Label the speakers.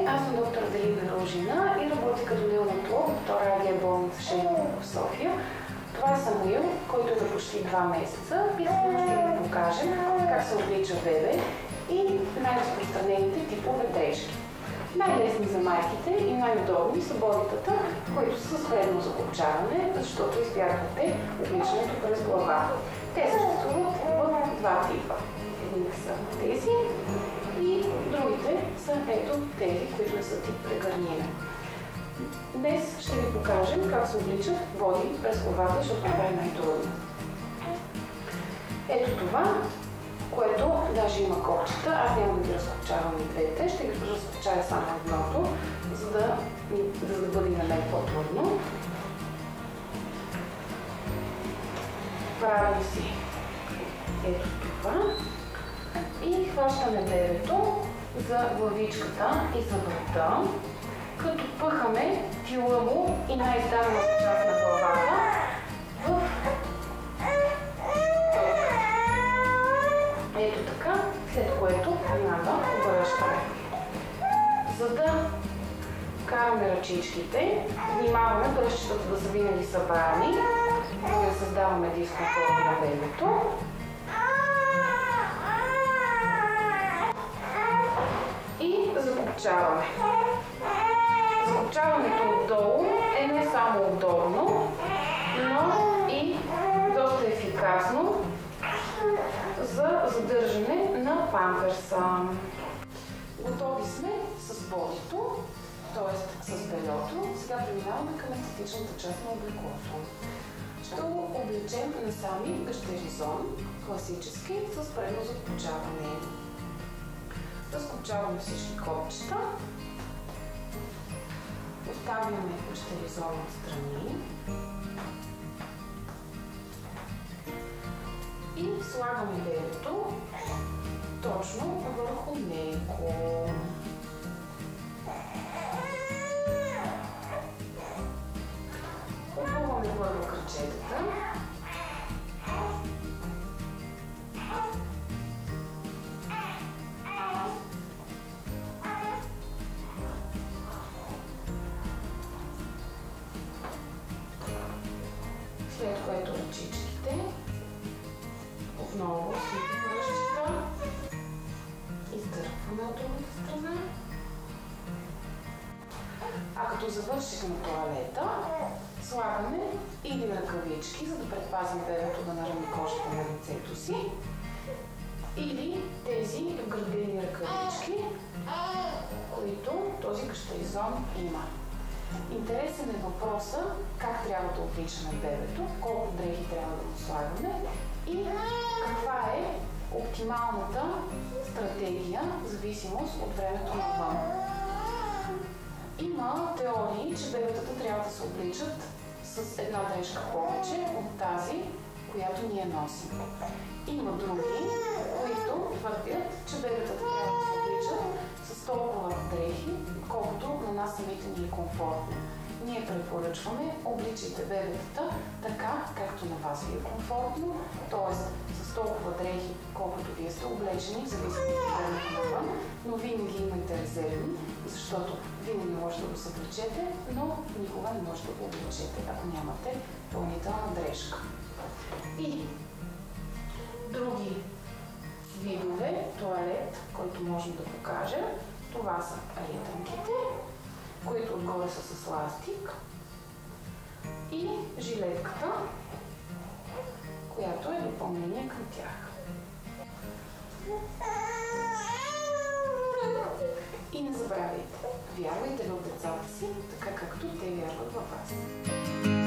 Speaker 1: аз съм доктор Далина Ружина и работя като неонатолог в втора АГ болница Шейно в София. Това е Самуил, който е на почти 2 месеца и сега ще ви покажем как се облича бебе и най-разпространените типове дрежки. Най-лесни за майките и най-удобни са бодитата, които са с предно закопчаване, защото избягвате обличането през глава. Те съществуват в 2 типа. Едните са тези и другите са ето тези, които не са тип прегърнина. Днес ще ви покажем как се обличат боди през главата, защото това е най-трудно. Ето това, което даже има копчета. Аз няма да ги разкопчавам и двете, ще ги разкопчая само едното, за да бъде на мен по-трудно. Правим си ето това и хващаме бебето за главичката и за врата, като пъхаме тила му и най-издаваната част на главата в ето така, след което веднага обръщаме. За да караме ръчичките, внимаваме бръщчетата да са винаги събрани, да не създаваме дискомфорт на бебето. И закопчаваме. Закопчаването отдолу е не само удобно, но и доста ефикасно за задържане на памперса. Готови сме с бодито, т.е. с бельото. Сега преминаваме към естетичната част на облеклото. Ще го облечем насами в гащеризон, класически, с предно закопчаване. Разкопчаваме всички копчета. Оставяме гащеризон отстрани. И слагаме бебето точно върху него. Опъваме първо кръчетата. След което ръчичките. Отново свитим ръччета. Издърпваме от другата страна. А като завършим тоалета, слагаме или ръкавички, за да предпазим бебето да нарани кожата на лицето си, или тези вградени ръкавички, които този гащеризон има. Интересен е въпроса как трябва да обличаме бебето, колко дрехи трябва да го слагаме и каква е оптималната стратегия в зависимост от времето навън. Има теории, че бебетата трябва да се обличат с една дрежка повече от тази, която ние носим. Има други, които твърдят, че бебетата трябва да се обличат с толкова дрехи, колкото на нас самите ни е комфортно. Ние препоръчваме, обличайте бебетата така, както на вас ви е комфортно, т.е. с толкова дрехи, колкото вие сте облечени, зависимо от времето навън, но винаги имайте резерви, защото винаги може да го съблечете, но никога не може да го облечете, ако нямате допълнителна дрежка. И други видове тоалет, който можем да покажем, това са ритънките, които отгоре са с ластик, и жилетката, която е допълнение към тях. И не забравяйте, вярвайте в децата си, така както те вярват във вас.